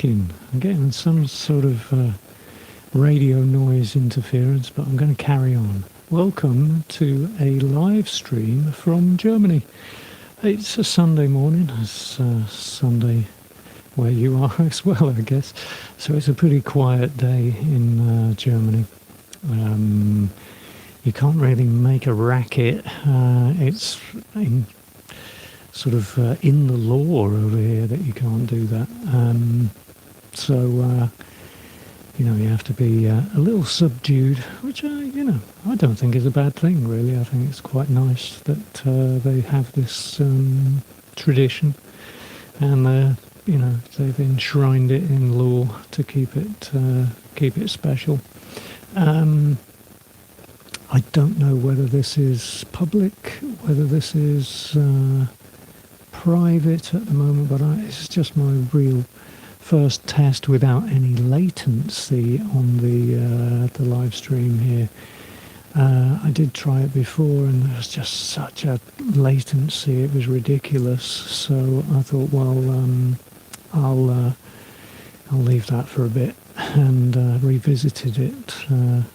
working. I'm getting some sort of radio noise interference, but I'm going to carry on. Welcome to a live stream from Germany. It's a Sunday morning. It's Sunday where you are as well, I guess. So it's a pretty quiet day in Germany. You can't really make a racket. It's in the law over here that you can't do that. You have to be a little subdued, which I don't think is a bad thing, really. I think it's quite nice that they have this tradition, and they've enshrined it in law to keep it special. I don't know whether this is public, whether this is private at the moment, but it's just my real first test without any latency on the live stream here. I did try it before, and there was just such a latency; it was ridiculous. So I thought, well, I'll leave that for a bit, and revisited it.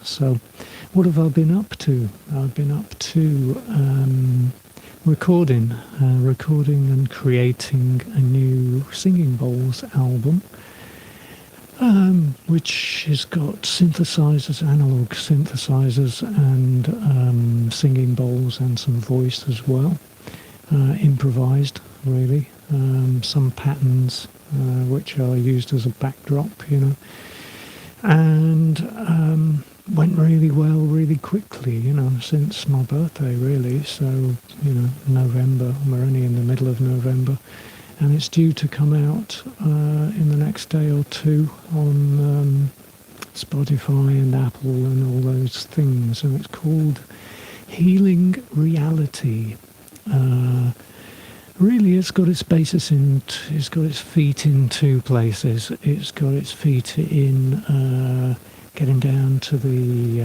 So, what have I been up to? I've been up to recording and creating a new Singing Bowls album, which has got synthesizers, analog synthesizers, and singing bowls, and some voice as well, improvised really, some patterns which are used as a backdrop, and went really well, really quickly, since my birthday, really. So, November, we're only in the middle of November, and it's due to come out in the next day or two on Spotify and Apple and all those things, and it's called Healing Reality. Really, it's got its basis it's got its feet in two places. It's got its feet in getting down to the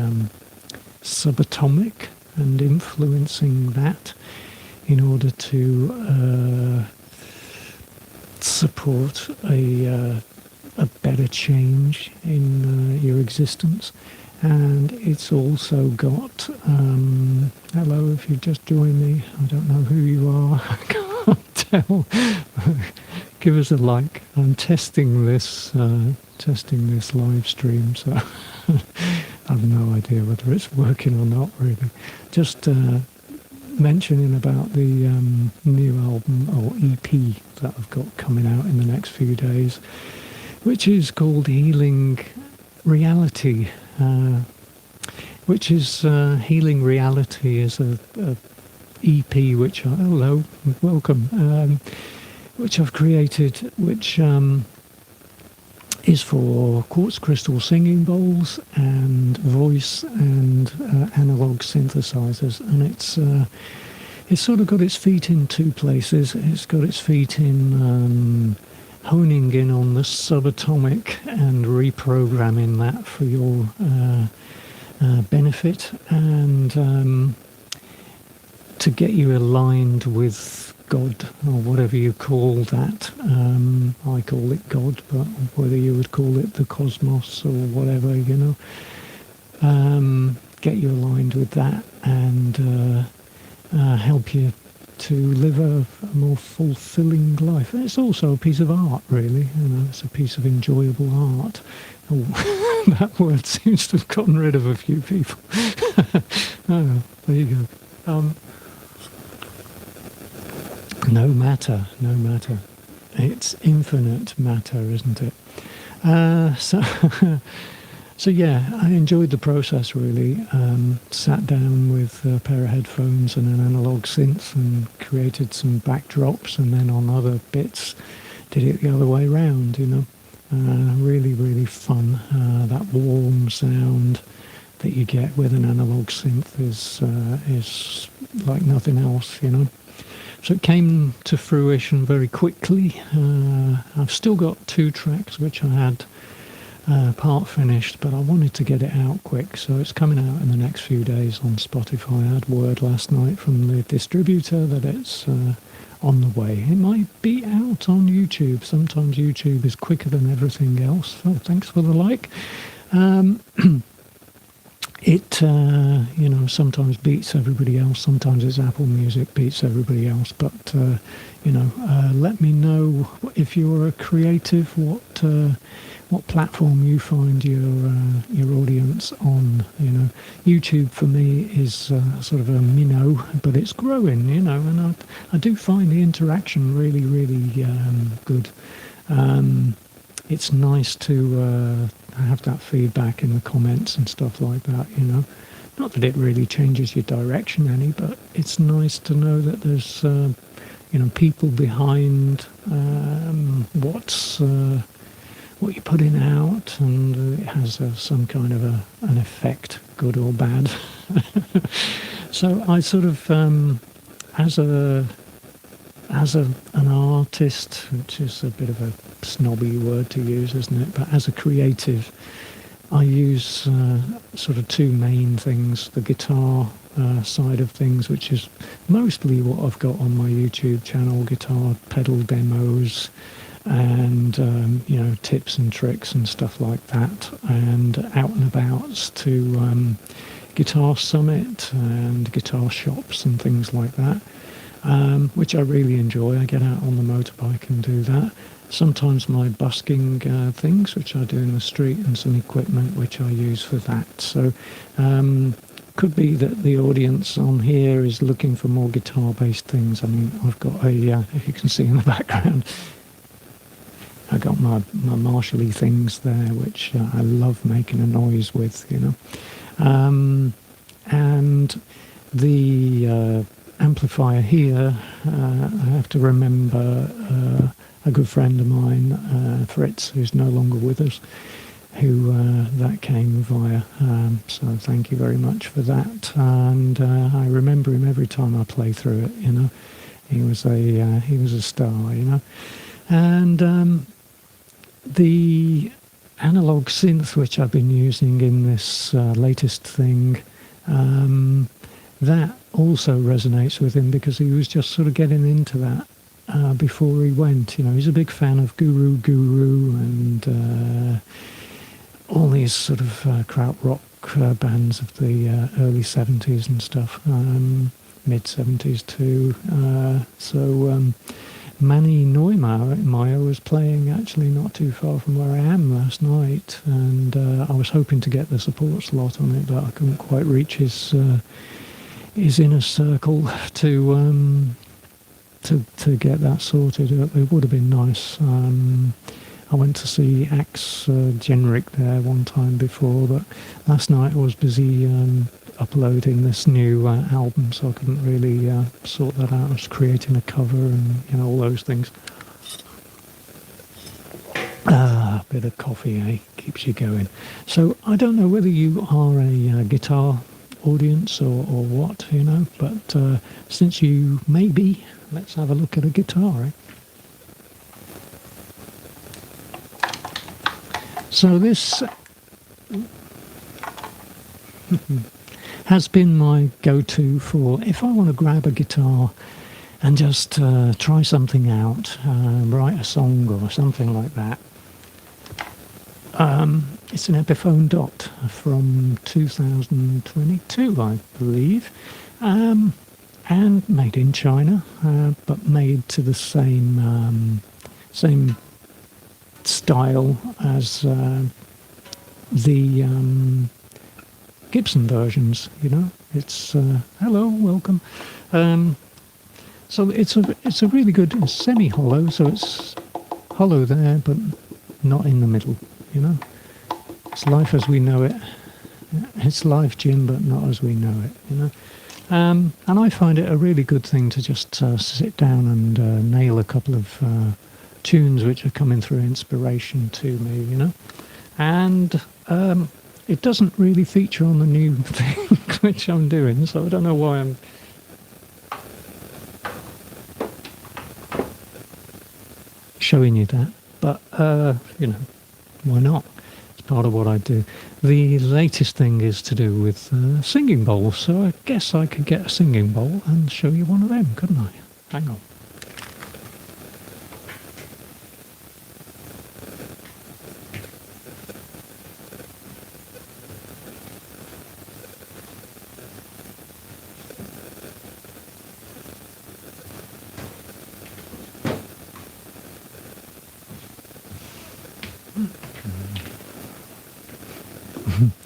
subatomic and influencing that in order to support a better change in your existence. And it's also got, hello, if you've just joined me, I don't know who you are, I can't tell. Give us a like. I'm testing this live stream, so I have no idea whether it's working or not, really. Just mentioning about the new album, or EP, that I've got coming out in the next few days, which is called Healing Reality, which is Healing Reality is a EP which hello, welcome, which I've created, which is for quartz crystal singing bowls and voice and analog synthesizers, and it's sort of got its feet in two places. It's got its feet in honing in on the subatomic and reprogramming that for your benefit, and to get you aligned with God, or whatever you call that. I call it God, but whether you would call it the cosmos or whatever, get you aligned with that, and help you to live a more fulfilling life. And it's also a piece of art, really. It's a piece of enjoyable art. Oh, that word seems to have gotten rid of a few people. Oh, there you go. No matter. It's infinite matter, isn't it? So yeah, I enjoyed the process, really. Sat down with a pair of headphones and an analog synth and created some backdrops, and then on other bits did it the other way round, Really, really fun. That warm sound that you get with an analog synth is like nothing else, So it came to fruition very quickly. I've still got 2 tracks which I had part finished, but I wanted to get it out quick, so it's coming out in the next few days on Spotify. I had word last night from the distributor that it's on the way. It might be out on YouTube. Sometimes YouTube is quicker than everything else. Oh, thanks for the like. Um, it sometimes beats everybody else. Sometimes it's Apple Music beats everybody else. But let me know if you're a creative, what platform you find your audience on. YouTube for me is sort of a minnow, but it's growing. And I do find the interaction really, really good. It's nice to have that feedback in the comments and stuff like that. Not that it really changes your direction any, but it's nice to know that there's people behind what you're putting out, and it has some kind of an effect, good or bad. So I sort of, as an artist, which is a bit of a snobby word to use, isn't it? But as a creative, I use sort of two main things: the guitar side of things, which is mostly what I've got on my YouTube channel, guitar pedal demos, and tips and tricks and stuff like that, and out and abouts to Guitar Summit and guitar shops and things like that, which I really enjoy. I get out on the motorbike and do that. Sometimes my busking things, which I do in the street, and some equipment which I use for that. So could be that the audience on here is looking for more guitar-based things. I mean, I've got if you can see in the background, I got my Marshall-y things there, which I love making a noise with, and the amplifier here, I have to remember a good friend of mine, Fritz, who's no longer with us, who that came via. So thank you very much for that. And I remember him every time I play through it. He was a star. And the analog synth which I've been using in this latest thing, that also resonates with him, because he was just sort of getting into that before he went. He's a big fan of Guru and all these sort of krautrock bands of the early 70s and stuff, mid 70s too. So Manny Neumeier was playing actually not too far from where I am last night, and I was hoping to get the support slot on it, but I couldn't quite reach his inner circle to get that sorted. It would have been nice. I went to see Axe Generic there one time before, but last night I was busy uploading this new album, so I couldn't really sort that out. I was creating a cover and all those things. A bit of coffee, keeps you going. So I don't know whether you are a guitar audience or what, but since you may be, let's have a look at a guitar. So this has been my go-to for if I want to grab a guitar and just try something out, write a song or something like that. It's an Epiphone Dot from 2022, I believe, and made in China, but made to the same style as the Gibson versions. It's hello, welcome. So it's a really good semi-hollow, so it's hollow there, but not in the middle. It's life as we know it. It's life, Jim, but not as we know it. And I find it a really good thing to just sit down and nail a couple of tunes which are coming through inspiration to me, And it doesn't really feature on the new thing which I'm doing, so I don't know why I'm showing you that, but why not? It's part of what I do. The latest thing is to do with singing bowls, so I guess I could get a singing bowl and show you one of them, couldn't I? Hang on.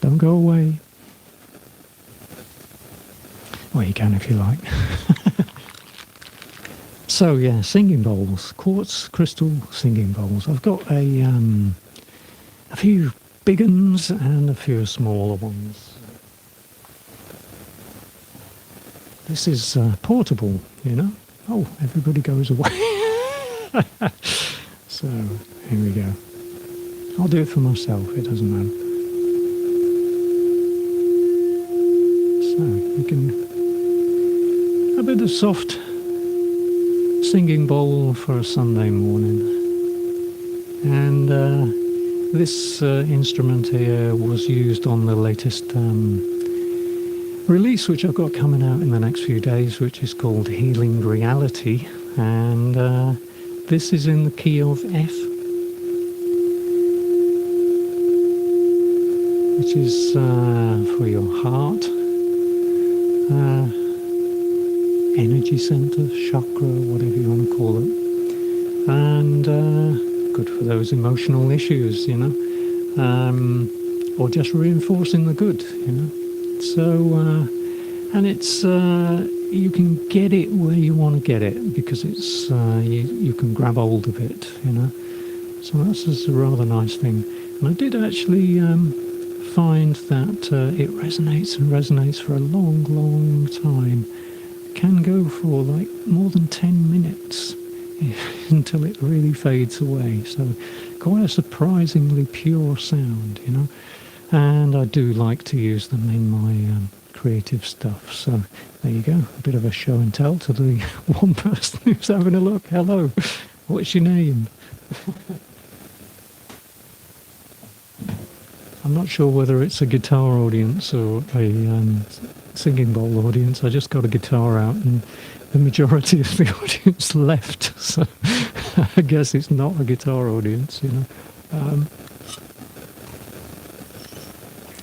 Don't go away. Well, you can if you like. So yeah, singing bowls, quartz crystal singing bowls. I've got a few big ones and a few smaller ones. This is portable, you know. Oh, everybody goes away. So here we go. I'll do it for myself. It doesn't matter. So you can a bit of soft singing bowl for a Sunday morning. And this instrument here was used on the latest release, which I've got coming out in the next few days, which is called Healing Reality. And this is in the key of F, which is for your heart. Energy center, chakra, whatever you want to call it, and good for those emotional issues, you know, or just reinforcing the good, you know. So, and it's you can get it where you want to get it because it's you can grab hold of it, you know. So that's just a rather nice thing. And I did actually find that it resonates and resonates for a long, long time. Can go for like more than 10 minutes until it really fades away. So quite a surprisingly pure sound, you know. And I do like to use them in my creative stuff. So there you go, a bit of a show and tell to the one person who's having a look. Hello, what's your name? I'm not sure whether it's a guitar audience or a singing bowl audience. I just got a guitar out and the majority of the audience left, so I guess it's not a guitar audience, you know.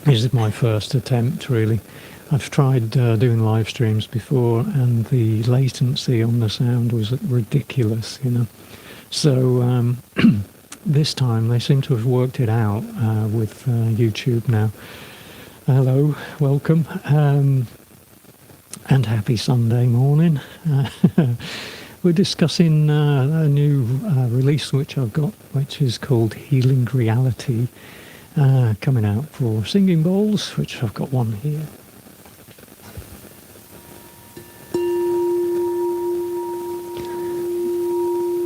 This is my first attempt, really. I've tried doing live streams before and the latency on the sound was ridiculous, you know. So this time they seem to have worked it out with YouTube now. Hello, welcome, and happy Sunday morning. We're discussing a new release which I've got, which is called Healing Reality, coming out for singing bowls, which I've got one here.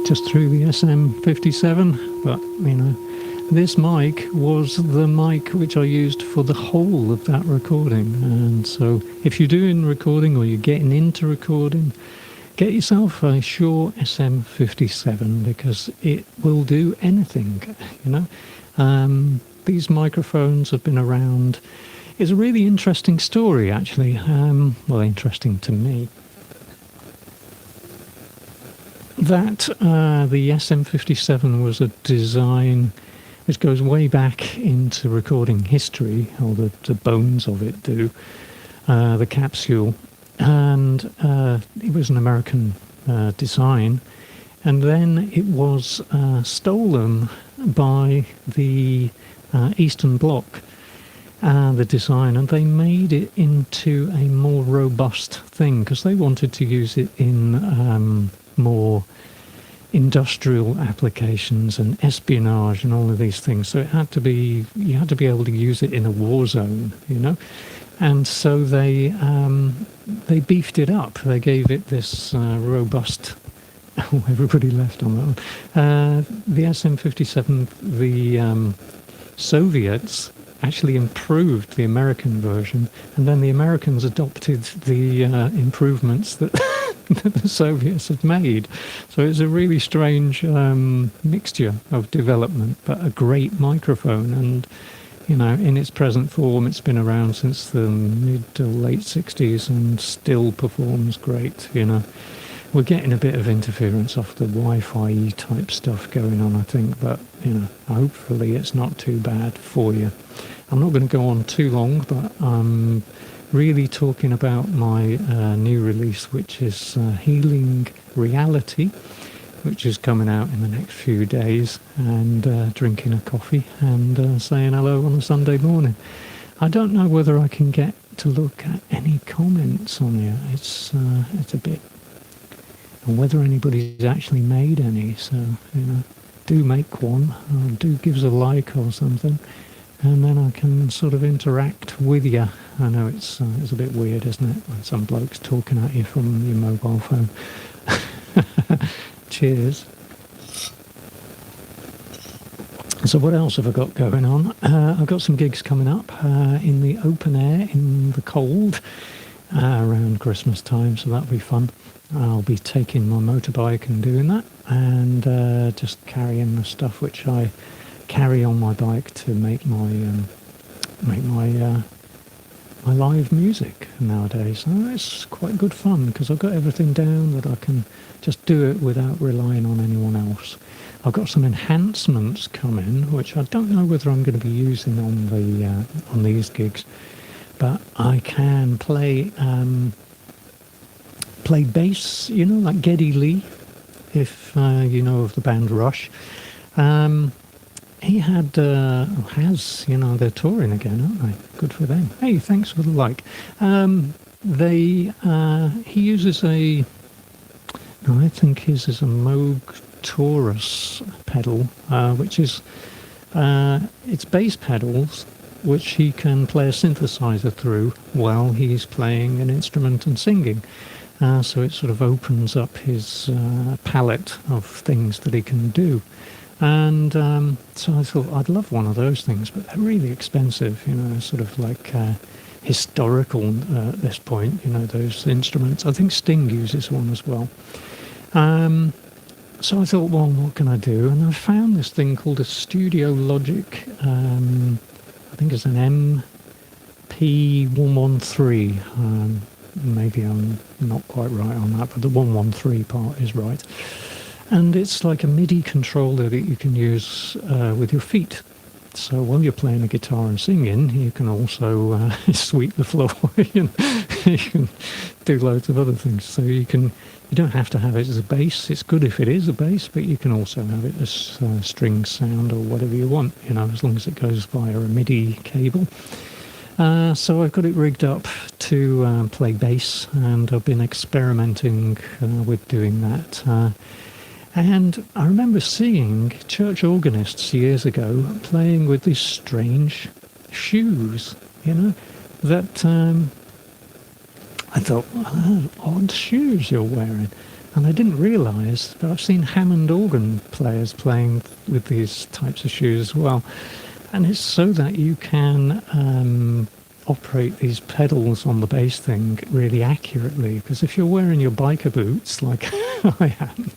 Just through the SM57, but you know, this mic was the mic which I used for the whole of that recording. And so if you're doing recording or you're getting into recording, get yourself a Shure SM57 because it will do anything, you know. These microphones have been around. It's a really interesting story, actually. Well, interesting to me. That the SM57 was a design which goes way back into recording history, or the bones of it do, the capsule, and it was an American design, and then it was stolen by the Eastern Bloc, the design, and they made it into a more robust thing because they wanted to use it in more industrial applications and espionage and all of these things. So it had to be, you had to be able to use it in a war zone, you know. And so they beefed it up. They gave it this robust. Oh, everybody left on that one. The SM57, the Soviets actually improved the American version, and then the Americans adopted the improvements that that the Soviets had made. So it's a really strange mixture of development, but a great microphone. And you know, in its present form, it's been around since the mid to late 60s and still performs great, you know. We're getting a bit of interference off the Wi-Fi type stuff going on, I think, but you know, hopefully it's not too bad for you. I'm not going to go on too long, but I'm really talking about my new release, which is Healing Reality, which is coming out in the next few days, and drinking a coffee and saying hello on a Sunday morning. I don't know whether I can get to look at any comments on here. It's a bit, and whether anybody's actually made any. So do make one, or do give us a like or something, and then I can sort of interact with you. I know it's a bit weird, isn't it, when some bloke's talking at you from your mobile phone. Cheers. So what else have I got going on? I've got some gigs coming up in the open air, in the cold, around Christmas time, so that'll be fun. I'll be taking my motorbike and doing that, and just carrying the stuff which I carry on my bike to make my my live music nowadays. So it's quite good fun because I've got everything down that I can just do it without relying on anyone else. I've got some enhancements coming, which I don't know whether I'm going to be using on these gigs, but I can play bass, like Geddy Lee, if you know of the band Rush. He has, they're touring again, aren't they? Good for them. Hey, thanks for the like. He uses I think his is a Moog Taurus pedal, which is, it's bass pedals, which he can play a synthesizer through while he's playing an instrument and singing. So it sort of opens up his palette of things that he can do. And so I thought I'd love one of those things, but they're really expensive, sort of like historical at this point, those instruments. I think Sting uses one as well. So I thought, well, what can I do? And I found this thing called a Studio Logic, I think it's an MP113. Maybe I'm not quite right on that, but the 113 part is right. And it's like a MIDI controller that you can use with your feet. So while you're playing the guitar and singing, you can also sweep the floor. You can do loads of other things. So you don't have to have it as a bass. It's good if it is a bass, but you can also have it as string sound or whatever you want, as long as it goes via a MIDI cable. So I've got it rigged up to play bass, and I've been experimenting with doing that. And I remember seeing church organists years ago playing with these strange shoes, that I thought, odd shoes you're wearing. And I didn't realise that I've seen Hammond organ players playing with these types of shoes as well. And it's so that you can operate these pedals on the bass thing really accurately, because if you're wearing your biker boots like I am,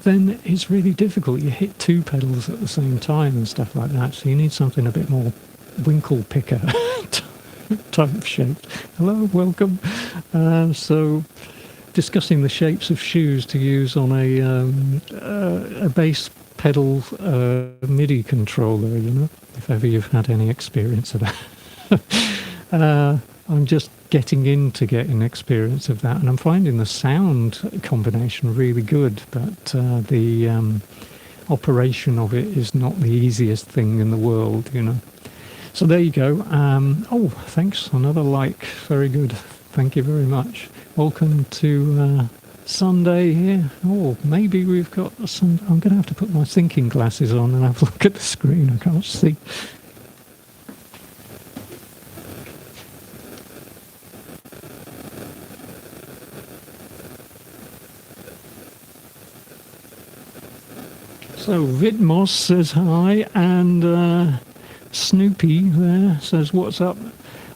then it's really difficult. You hit two pedals at the same time and stuff like that, so you need something a bit more winkle picker type of shape. Hello, welcome. So discussing the shapes of shoes to use on a bass pedal MIDI controller, if ever you've had any experience of that. I'm just getting experience of that, and I'm finding the sound combination really good, but the operation of it is not the easiest thing in the world, So there you go. Oh, thanks, another like, very good. Thank you very much. Welcome to Sunday here. Oh, maybe we've got some. I'm going to have to put my thinking glasses on and have a look at the screen. I can't see. So Vitmos says hi, and Snoopy there says what's up.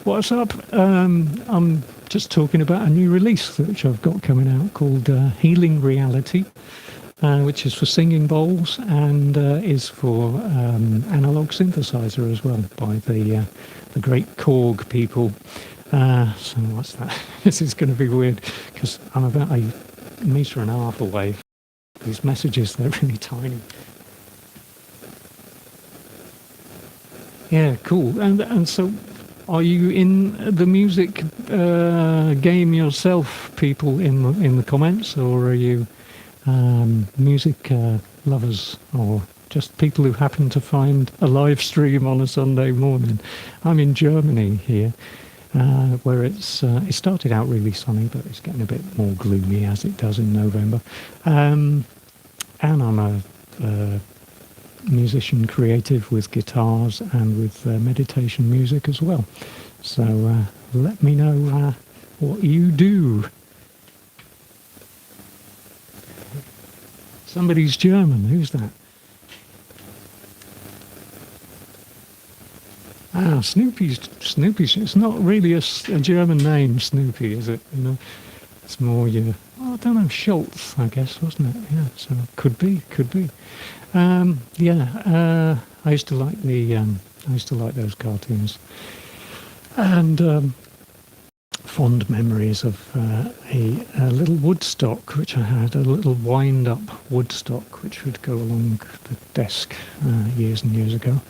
What's up? I'm just talking about a new release which I've got coming out called Healing Reality, which is for singing bowls and is for analog synthesizer as well, by the great Korg people. So what's that? This is going to be weird because I'm about a metre and a half away. These messages, they're really tiny. Yeah, cool. And so, are you in the music game yourself, people in the comments, or are you music lovers or just people who happen to find a live stream on a Sunday morning. I'm in Germany here, where it started out really sunny, but it's getting a bit more gloomy as it does in November. And I'm a musician creative with guitars and with meditation music as well. So let me know what you do. Somebody's German. Who's that? Ah, Snoopy's. It's not really a German name, Snoopy, is it? You know, it's more your. Oh, I don't know, Schultz, I guess, wasn't it? Yeah. So could be. I used to like those cartoons, and fond memories of a little Woodstock which I had, a little wind-up Woodstock which would go along the desk years and years ago.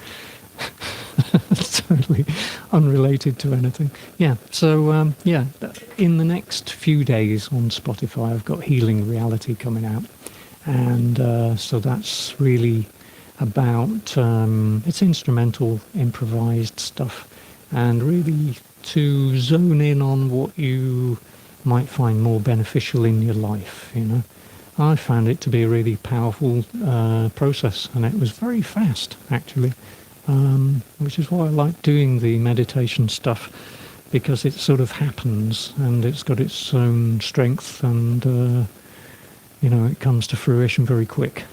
Totally unrelated to anything. Yeah, so in the next few days on Spotify I've got Healing Reality coming out, and so that's really about it's instrumental, improvised stuff, and really to zone in on what you might find more beneficial in your life. You know, I found it to be a really powerful process, and it was very fast actually, which is why I like doing the meditation stuff, because it sort of happens and it's got its own strength, and it comes to fruition very quick.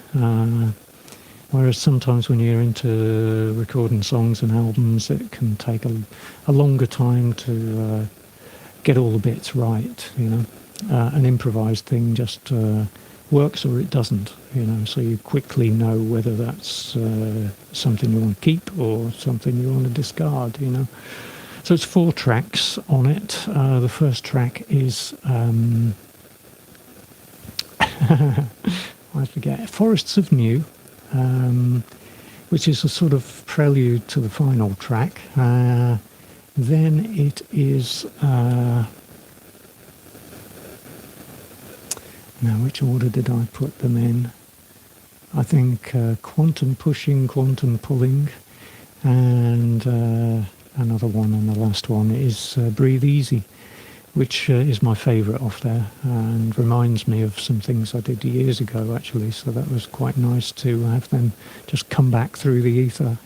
Whereas sometimes when you're into recording songs and albums, it can take a longer time to get all the bits right. An improvised thing just works or it doesn't. So you quickly know whether that's something you want to keep or something you want to discard. So it's 4 tracks on it. The first track is I forget, Forests of New. Which is a sort of prelude to the final track. Then it is now, which order did I put them in? I think Quantum Pushing, Quantum Pulling, and another one, and the last one is Breathe Easy, which is my favourite off there, and reminds me of some things I did years ago actually, so that was quite nice to have them just come back through the ether.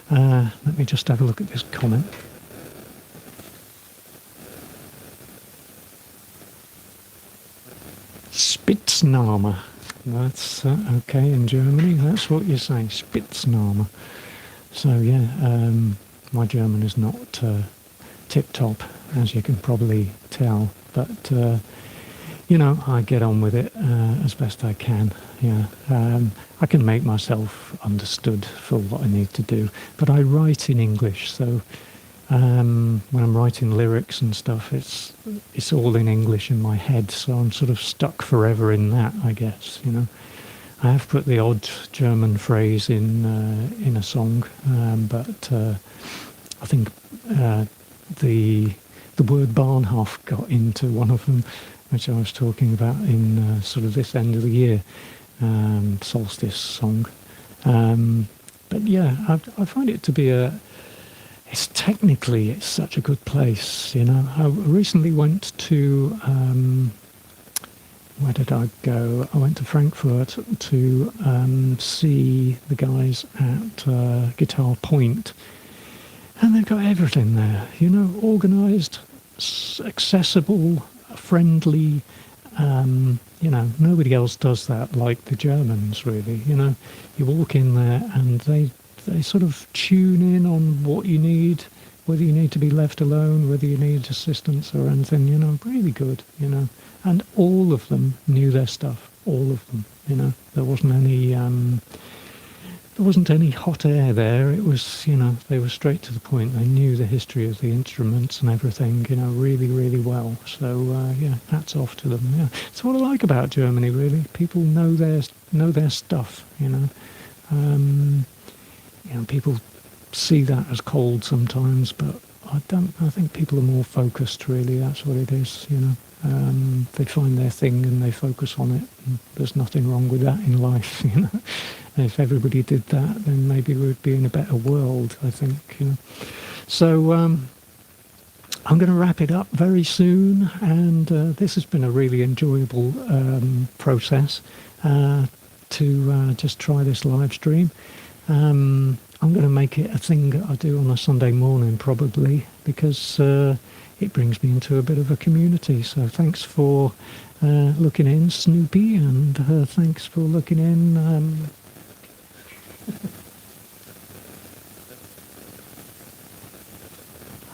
Let me just have a look at this comment. Spitzname. That's okay in Germany, that's what you say, Spitzname. So yeah, my German is not tip-top, as you can probably tell, but I get on with it as best I can. I can make myself understood for what I need to do, but I write in English, so when I'm writing lyrics and stuff, it's all in English in my head, so I'm sort of stuck forever in that, I guess. I have put the odd German phrase in a song, but I think the word Bahnhof got into one of them, which I was talking about in sort of this end of the year solstice song. But yeah, I find it to be it's such a good place. I recently went to where did I go? I went to Frankfurt to see the guys at Guitar Point. And they've got everything there, organised, accessible, friendly. Nobody else does that like the Germans, really. You walk in there and they sort of tune in on what you need, whether you need to be left alone, whether you need assistance or anything, really good, And all of them knew their stuff, all of them, There wasn't any hot air there. It was, they were straight to the point. They knew the history of the instruments and everything, really, really well. So, hats off to them. Yeah, it's what I like about Germany, really. People know their stuff. People see that as cold sometimes, but I think people are more focused, really. That's what it is, you know. They find their thing and they focus on it. And there's nothing wrong with that in life, you know. And if everybody did that, then maybe we'd be in a better world, I think, you know. So I'm going to wrap it up very soon, and this has been a really enjoyable process to just try this live stream. I'm going to make it a thing that I do on a Sunday morning, probably, because it brings me into a bit of a community. So thanks for looking in, Snoopy, and thanks for looking in.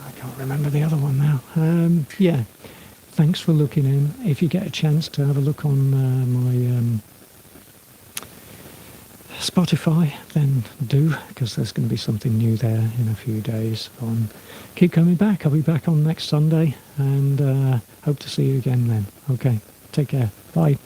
I can't remember the other one now. Yeah, thanks for looking in. If you get a chance to have a look on my Spotify, then do, because there's going to be something new there in a few days. Keep coming back. I'll be back on next Sunday, and hope to see you again then. Okay, take care. Bye.